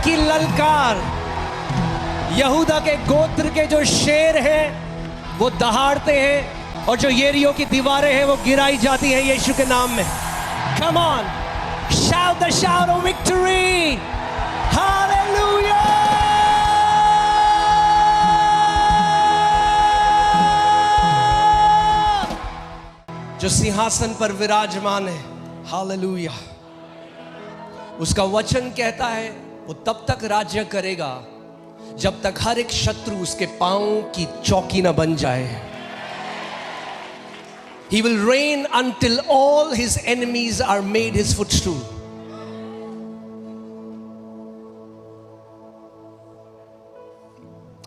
की ललकार, यहूदा के गोत्र के जो शेर हैं वो दहाड़ते हैं और जो यरीहो की दीवारें हैं वो गिराई जाती हैं यीशु के नाम में। Come on, shout the shout of victory, hallelujah! जो सिंहासन पर विराजमान है, हालेलुया, उसका वचन कहता है वो तब तक राज्य करेगा जब तक हर एक शत्रु उसके पांव की चौकी न बन जाए। He will reign until all his enemies are made his footstool.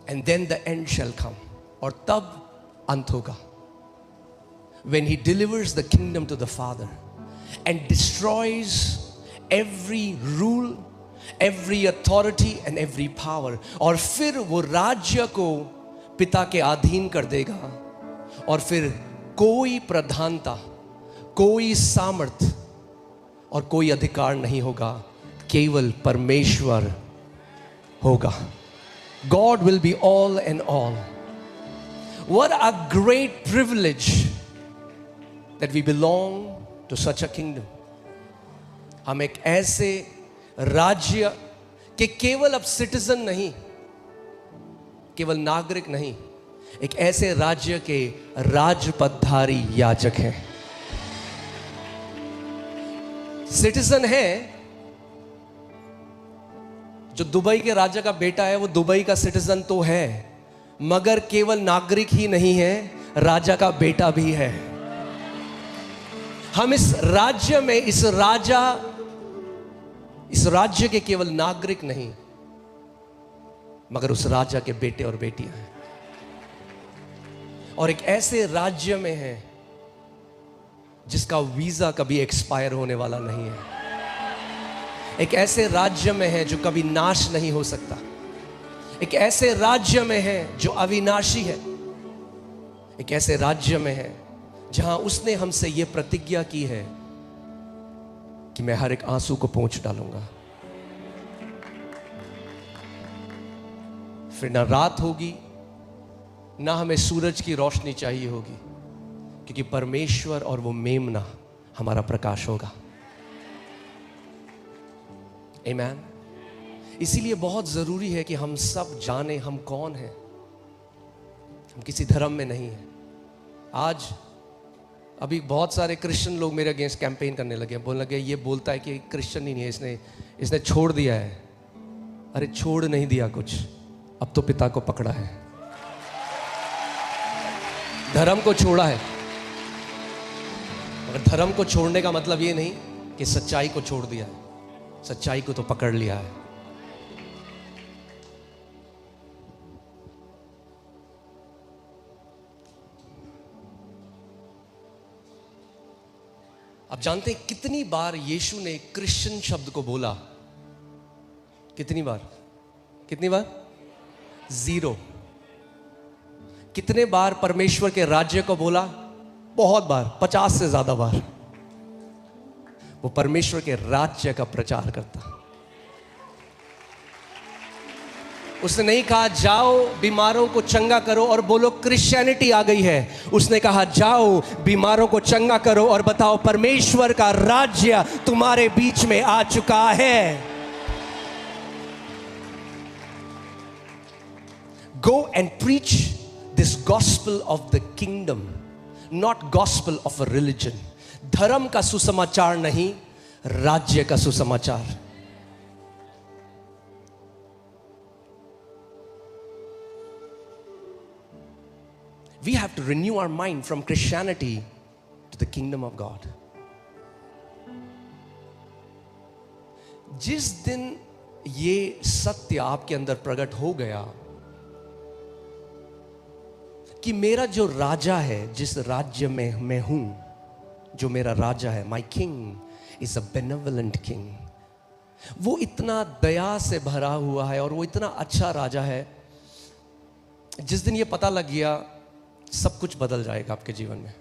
And then the end shall come. और तब अंत होगा, when he delivers the kingdom to the Father and destroys every rule, every authority and every power. और फिर वो राज्य को पिता के अधीन कर देगा और फिर कोई प्रधानता, कोई सामर्थ और कोई अधिकार नहीं होगा, केवल परमेश्वर होगा। God will be all and all. What a great privilege that we belong to such a kingdom. हम एक ऐसे राज्य के केवल अब सिटीजन नहीं, केवल नागरिक नहीं, एक ऐसे राज्य के राजपदधारी याजक हैं। सिटीजन है जो दुबई के राजा का बेटा है, वो दुबई का सिटीजन तो है, मगर केवल नागरिक ही नहीं है, राजा का बेटा भी है। हम इस राज्य में, इस राज्य के केवल नागरिक नहीं, मगर उस राजा के बेटे और बेटियां हैं। और एक ऐसे राज्य में हैं जिसका वीजा कभी एक्सपायर होने वाला नहीं है। एक ऐसे राज्य में है जो कभी नाश नहीं हो सकता। एक ऐसे राज्य में है जो अविनाशी है। एक ऐसे राज्य में है जहां उसने हमसे यह प्रतिज्ञा की है कि मैं हर एक आंसू को पोंछ डालूंगा। फिर ना रात होगी, ना हमें सूरज की रोशनी चाहिए होगी, क्योंकि परमेश्वर और वो मेमना हमारा प्रकाश होगा। आमीन। इसीलिए बहुत जरूरी है कि हम सब जाने हम कौन हैं। हम किसी धर्म में नहीं हैं। आज अभी बहुत सारे क्रिश्चियन लोग मेरे अगेंस्ट कैंपेन करने लगे, बोलने लगे ये बोलता है कि क्रिश्चियन ही नहीं है, इसने छोड़ दिया है। अरे छोड़ नहीं दिया कुछ, अब तो पिता को पकड़ा है, धर्म को छोड़ा है। मगर धर्म को छोड़ने का मतलब ये नहीं कि सच्चाई को छोड़ दिया है, सच्चाई को तो पकड़ लिया है। आप जानते हैं कितनी बार यीशु ने क्रिश्चियन शब्द को बोला? कितनी बार? कितनी बार? 0। कितने बार परमेश्वर के राज्य को बोला? बहुत बार, 50 से ज्यादा बार। वो परमेश्वर के राज्य का प्रचार करता। उसने नहीं कहा जाओ बीमारों को चंगा करो और बोलो क्रिश्चियनिटी आ गई है। उसने कहा जाओ बीमारों को चंगा करो और बताओ परमेश्वर का राज्य तुम्हारे बीच में आ चुका है। Go and preach this gospel of the kingdom, not gospel of a religion. धर्म का सुसमाचार नहीं, राज्य का सुसमाचार। We have to renew our mind from Christianity to the kingdom of God. जिस दिन ये सत्य आपके अंदर प्रकट हो गया कि मेरा जो राजा है, जिस राज्य में मैं हूं, जो मेरा राजा है, my king is a benevolent king, वो इतना दया से भरा हुआ है और वो इतना अच्छा राजा है। जिस दिन ये पता लग गया, सब कुछ बदल जाएगा आपके जीवन में,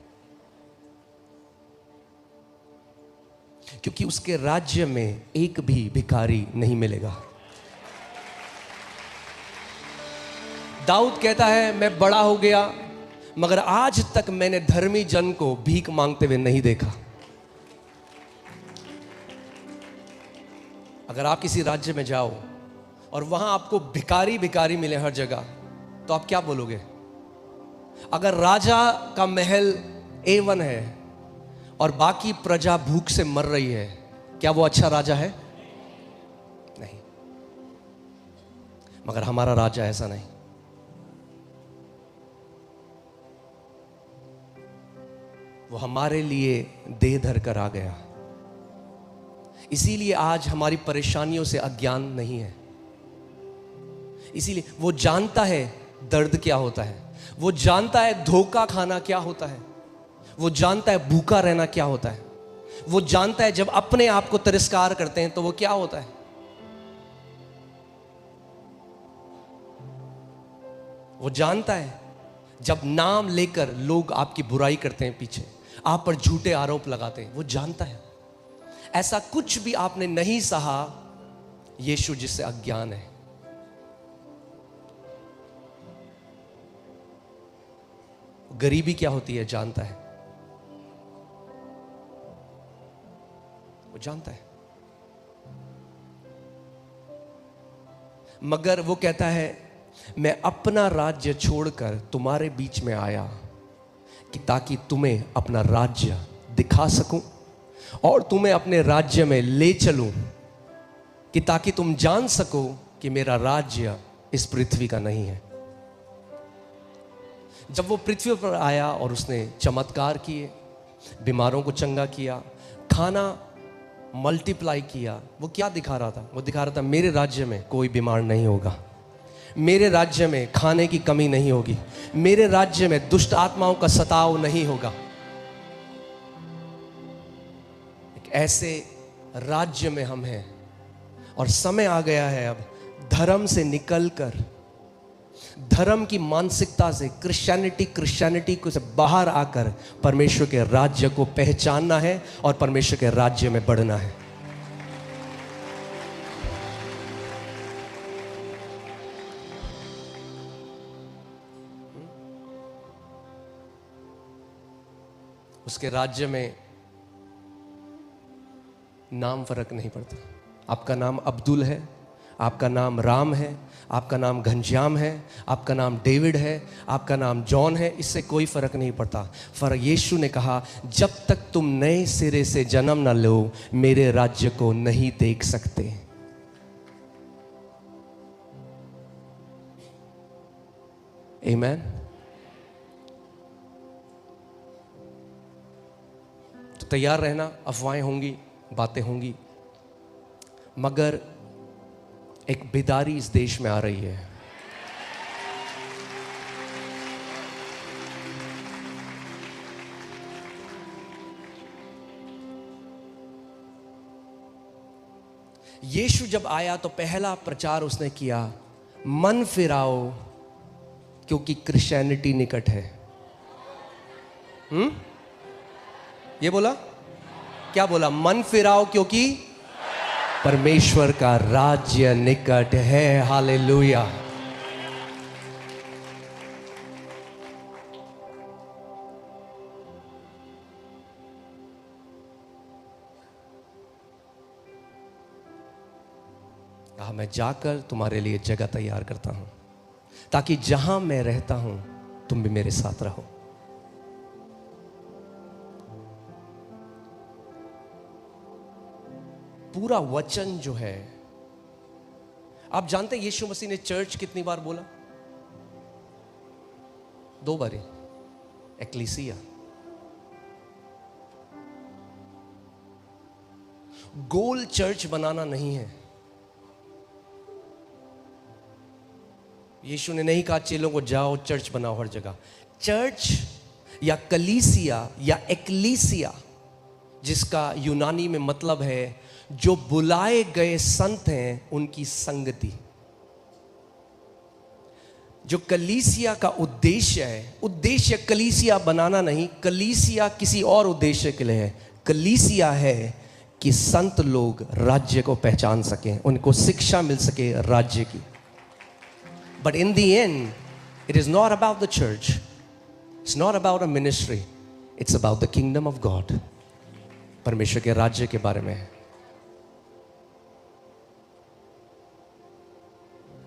क्योंकि उसके राज्य में एक भी भिखारी नहीं मिलेगा। दाऊद कहता है मैं बड़ा हो गया मगर आज तक मैंने धर्मी जन को भीख मांगते हुए नहीं देखा। अगर आप किसी राज्य में जाओ और वहां आपको भिखारी भिखारी मिले हर जगह, तो आप क्या बोलोगे? अगर राजा का महल A1 है और बाकी प्रजा भूख से मर रही है, क्या वो अच्छा राजा है? नहीं। मगर हमारा राजा ऐसा नहीं। वो हमारे लिए देह धर कर आ गया। इसीलिए आज हमारी परेशानियों से अज्ञान नहीं है। इसीलिए वो जानता है दर्द क्या होता है, वो जानता है धोखा खाना क्या होता है, वो जानता है भूखा रहना क्या होता है, वो जानता है जब अपने आप को तिरस्कार करते हैं तो वो क्या होता है। वो जानता है जब नाम लेकर लोग आपकी बुराई करते हैं, पीछे आप पर झूठे आरोप लगाते हैं, वो जानता है। ऐसा कुछ भी आपने नहीं सहा यीशु जिससे अज्ञान है। गरीबी क्या होती है जानता है, वो जानता है। मगर वो कहता है मैं अपना राज्य छोड़कर तुम्हारे बीच में आया कि ताकि तुम्हें अपना राज्य दिखा सकूं और तुम्हें अपने राज्य में ले चलूं, कि ताकि तुम जान सको कि मेरा राज्य इस पृथ्वी का नहीं है। जब वो पृथ्वी पर आया और उसने चमत्कार किए, बीमारों को चंगा किया, खाना मल्टीप्लाई किया, वो क्या दिखा रहा था? वो दिखा रहा था मेरे राज्य में कोई बीमार नहीं होगा, मेरे राज्य में खाने की कमी नहीं होगी, मेरे राज्य में दुष्ट आत्माओं का सताव नहीं होगा। एक ऐसे राज्य में हम हैं और समय आ गया है अब धर्म से निकलकर, धर्म की मानसिकता से, क्रिश्चियनिटी को से बाहर आकर परमेश्वर के राज्य को पहचानना है और परमेश्वर के राज्य में बढ़ना है। उसके राज्य में नाम फर्क नहीं पड़ता। आपका नाम अब्दुल है, आपका नाम राम है, आपका नाम घनश्याम है, आपका नाम डेविड है, आपका नाम जॉन है, इससे कोई फर्क नहीं पड़ता। फर्क यीशु ने कहा जब तक तुम नए सिरे से जन्म न लो मेरे राज्य को नहीं देख सकते। आमीन। तो तैयार रहना, अफवाहें होंगी, बातें होंगी, मगर एक बेदारी इस देश में आ रही है। यीशु जब आया तो पहला प्रचार उसने किया, मन फिराओ क्योंकि क्रिश्चियनिटी निकट है। ये बोला, क्या बोला? मन फिराओ क्योंकि परमेश्वर का राज्य निकट है। हालेलुया। मैं जाकर तुम्हारे लिए जगह तैयार करता हूं ताकि जहां मैं रहता हूं तुम भी मेरे साथ रहो। पूरा वचन जो है, आप जानते हैं यीशु मसीह ने चर्च कितनी बार बोला? 2 बार। एक्लीसिया, गोल चर्च बनाना नहीं है। यीशु ने नहीं कहा चेलों को जाओ चर्च बनाओ हर जगह। चर्च या कलीसिया या एक्लीसिया, जिसका यूनानी में मतलब है जो बुलाए गए संत हैं उनकी संगति। जो कलीसिया का उद्देश्य है, उद्देश्य कलीसिया बनाना नहीं, कलीसिया किसी और उद्देश्य के लिए है। कलीसिया है कि संत लोग राज्य को पहचान सकें, उनको शिक्षा मिल सके राज्य की। But in the and It is not about the church. It's not about a ministry. It's about the kingdom of God. परमेश्वर के राज्य के बारे में है.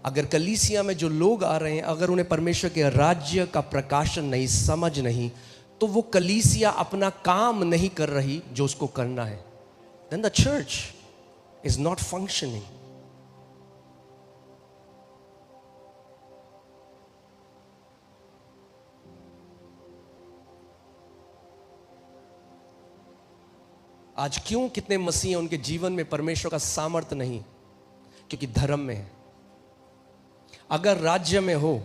अगर कलीसिया में जो लोग आ रहे हैं, अगर उन्हें परमेश्वर के राज्य का प्रकाशन नहीं, समझ नहीं, तो वो कलीसिया अपना काम नहीं कर रही जो उसको करना है. Then the church is not functioning. आज क्यों कितने मसीह हैं, उनके जीवन में परमेश्वर का सामर्थ्य नहीं? क्योंकि धर्म में है. अगर राज्य में हो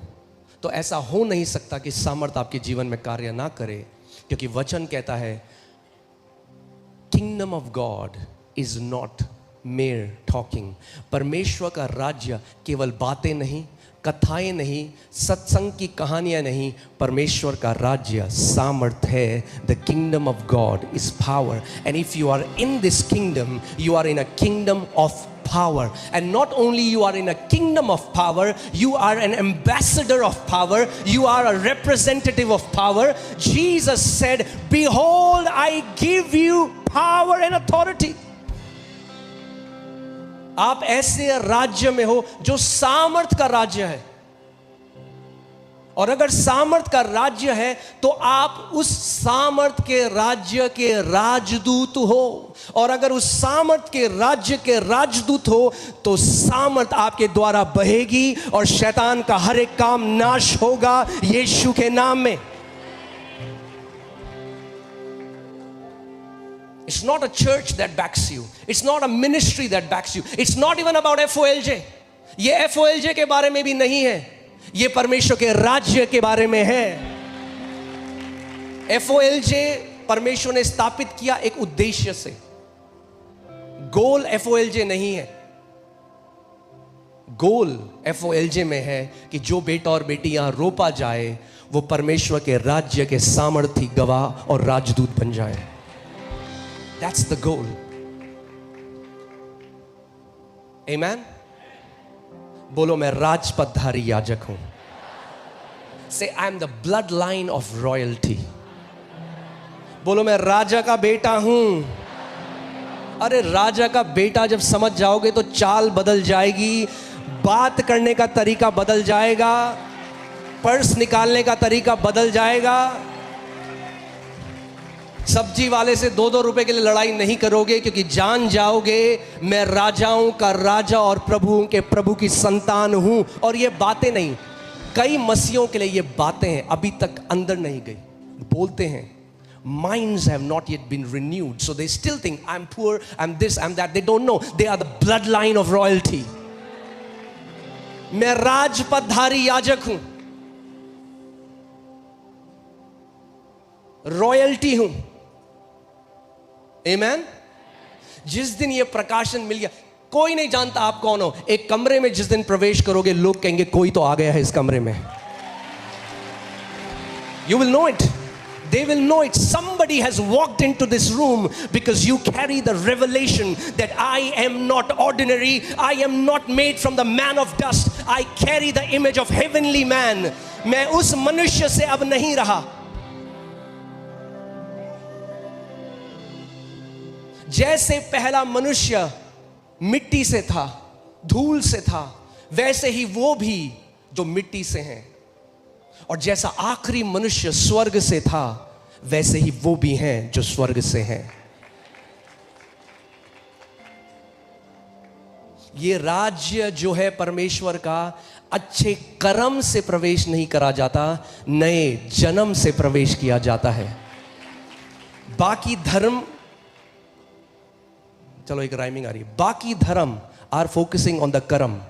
तो ऐसा हो नहीं सकता कि सामर्थ्य आपके जीवन में कार्य ना करे, क्योंकि वचन कहता है kingdom of God is not mayor talking. परमेश्वर का राज्य केवल बातें नहीं, कथाएं नहीं, सत्संग की कहानियां नहीं. परमेश्वर का राज्य सामर्थ है. The kingdom of God is power, and if you are in this kingdom, you are in a kingdom of power. And not only you are in a kingdom of power, you are an ambassador of power, you are a representative of power. Jesus said, behold, I give you power and authority. आप ऐसे राज्य में हो जो सामर्थ का राज्य है, और अगर सामर्थ का राज्य है तो आप उस सामर्थ के राज्य के राजदूत हो. और अगर उस सामर्थ के राज्य के राजदूत हो तो सामर्थ आपके द्वारा बहेगी और शैतान का हर एक काम नाश होगा यीशु के नाम में. It's not a church that backs you. It's not a ministry that backs you. It's not even about FOLJ. ये FOLJ के बारे में भी नहीं है, ये परमेश्वर के राज्य के बारे में है. FOLJ परमेश्वर ने स्थापित किया एक उद्देश्य से. गोल FOLJ नहीं है. गोल FOLJ में है कि जो बेटा और बेटी यहां रोपा जाए वो परमेश्वर के राज्य के सामर्थी गवाह और राजदूत बन जाए. That's the goal. Amen. बोलो मैं राजपदधारी याजक हूं. Say I am the bloodline of royalty. बोलो मैं राजा का बेटा हूं. अरे राजा का बेटा जब समझ जाओगे तो चाल बदल जाएगी, बात करने का तरीका बदल जाएगा, पर्स निकालने का तरीका बदल जाएगा. सब्जी वाले से 2-2 रुपए के लिए लड़ाई नहीं करोगे, क्योंकि जान जाओगे मैं राजाओं का राजा और प्रभुओं के प्रभु की संतान हूं. और ये बातें नहीं, कई मसीहों के लिए ये बातें अभी तक अंदर नहीं गई. बोलते हैं minds have not yet been renewed, so they still think I'm poor, I'm this, I'm that. They don't know they are the bloodline of royalty. मैं राजपदधारी याजक हूं, रॉयल्टी हूं. Amen? जिस दिन ये प्रकाशन मिल गया, कोई नहीं जानता आप कौन हो. एक कमरे में जिस दिन प्रवेश करोगे लोग कहेंगे कोई तो आ गया है इस कमरे में. You will know it. They will know it. Somebody has walked into this room because you carry the revelation that I am not ordinary. I am not made from the man of dust. I carry the image of heavenly man. मैं उस मनुष्य से अब नहीं रहा. जैसे पहला मनुष्य मिट्टी से था, धूल से था, वैसे ही वो भी जो मिट्टी से हैं. और जैसा आखिरी मनुष्य स्वर्ग से था, वैसे ही वो भी हैं जो स्वर्ग से हैं. ये राज्य जो है परमेश्वर का, अच्छे कर्म से प्रवेश नहीं करा जाता, नए जन्म से प्रवेश किया जाता है. बाकी धर्म, चलो एक राइमिंग आ रही है, बाकी धर्म आर फोकसिंग ऑन द कर्म.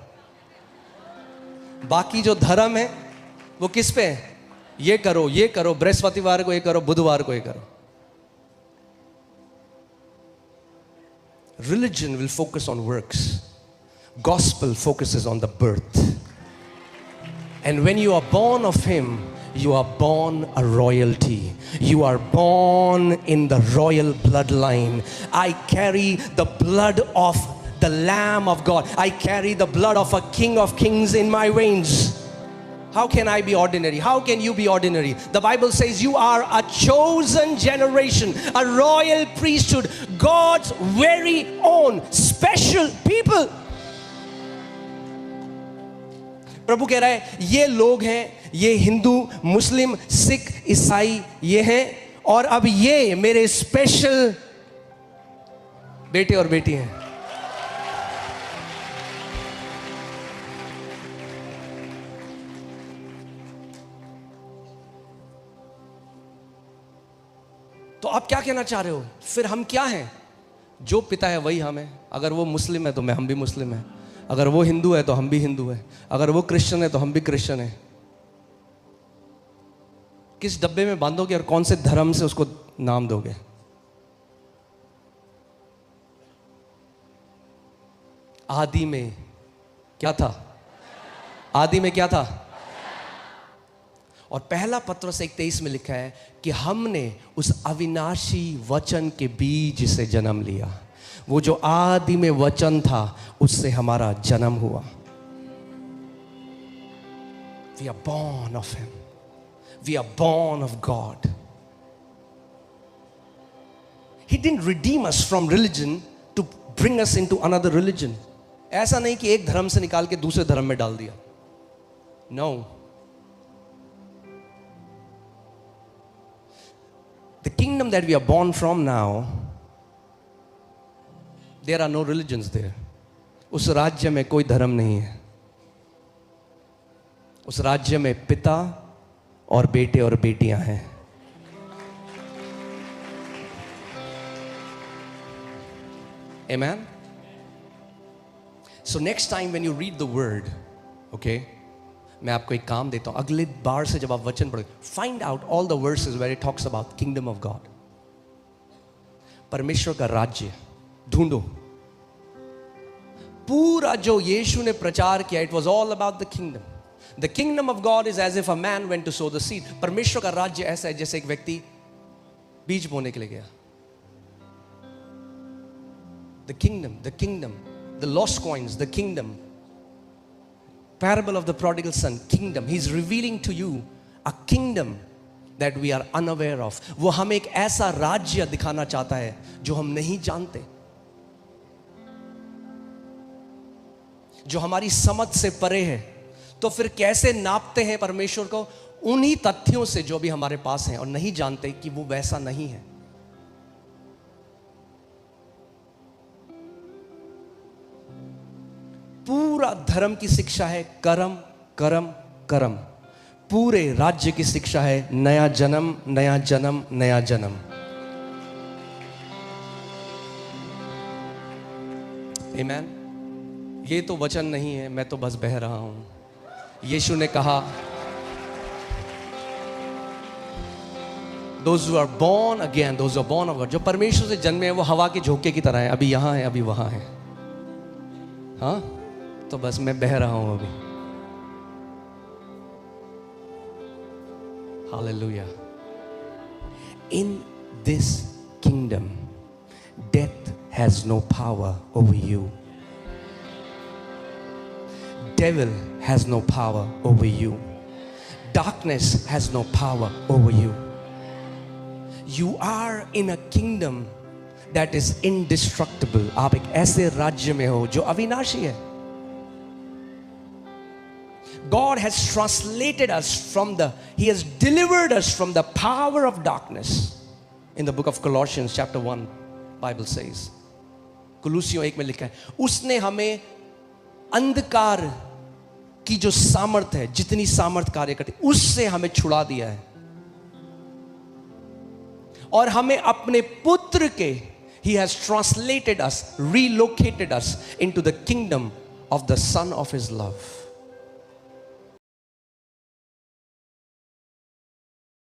बाकी जो धर्म है वो किस पे है? ये करो, ये करो, बृहस्पतिवार को ये करो, बुधवार को ये करो. Religion will focus on works. Gospel focuses on the birth. And when you are born of Him, you are born a royalty. You are born in the royal bloodline. I carry the blood of the Lamb of God. I carry the blood of a King of Kings in my veins. How can I be ordinary? How can you be ordinary? The Bible says you are a chosen generation, a royal priesthood, God's very own special people. प्रभु कह रहा है ये लोग हैं, ये हिंदू, मुस्लिम, सिख, ईसाई ये हैं, और अब ये मेरे स्पेशल बेटे और बेटी हैं. तो आप क्या कहना चाह रहे हो? फिर हम क्या हैं? जो पिता है वही हम हैं. अगर वो मुस्लिम है तो हम भी मुस्लिम हैं. अगर वो हिंदू है तो हम भी हिंदू हैं. अगर वो क्रिश्चियन है तो हम भी क्रिश्चियन हैं. किस डब्बे में बांधोगे और कौन से धर्म से उसको नाम दोगे? आदि में क्या था? आदि में क्या था? और पहला पत्रस 1:23 में लिखा है कि हमने उस अविनाशी वचन के बीज से जन्म लिया. वो जो आदि में वचन था उससे हमारा जन्म हुआ. We are born of him. We are born of God. He didn't redeem us from religion to bring us into another religion. ऐसा नहीं कि एक धर्म से निकाल के दूसरे धर्म में डाल दिया. No. The kingdom that we are born from now, there are no religions there. उस राज्य में कोई धर्म नहीं है. उस राज्य में पिता और बेटे और बेटियां हैं. Amen. So next time when you read the word, okay, मैं आपको एक काम देता हूं. अगले बार से जब आप वचन पढ़ो, find out all the verses where it talks about kingdom of God. परमेश्वर का राज्य ढूंढो. पूरा जो यीशु ने प्रचार किया, it was all about the kingdom. The kingdom of God is as if a man went to sow the seed. परमेश्वर का राज्य ऐसा है जैसे एक व्यक्ति बीज बोने के लिए गया. The kingdom, the lost coins, the kingdom. Parable of the prodigal son, kingdom. He's revealing to you a kingdom that we are unaware of. वो हमें एक ऐसा राज्य दिखाना चाहता है जो हम नहीं जानते, जो हमारी समझ से परे है. तो फिर कैसे नापते हैं परमेश्वर को? उन्हीं तथ्यों से जो भी हमारे पास हैं और नहीं जानते कि वो वैसा नहीं है. पूरा धर्म की शिक्षा है कर्म कर्म कर्म. पूरे राज्य की शिक्षा है नया जन्म नया जन्म नया जन्म. आमीन. ये तो वचन नहीं है, मैं तो बस बह रहा हूं. यीशु ने कहा those who are born again, those who are born of God, जो परमेश्वर से जन्मे हैं वो हवा के झोंके की तरह हैं. अभी यहां है, अभी वहां है. हाँ, तो बस मैं बह रहा हूं अभी. Hallelujah. In this kingdom, death has no power over you. Devil has no power over you. Darkness has no power over you. You are in a kingdom that is indestructible. आप एक ऐसे राज्य में हो जो अविनाशी है. God has translated us from He has delivered us from the power of darkness. In the book of Colossians chapter 1, Bible says, कुलूसियों 1 में लिखा है, उसने हमें अंधकार की जो सामर्थ है, जितनी सामर्थ कार्य करती, उससे हमें छुड़ा दिया है और हमें अपने पुत्र के He has translated us, relocated us into the kingdom of the Son of His love.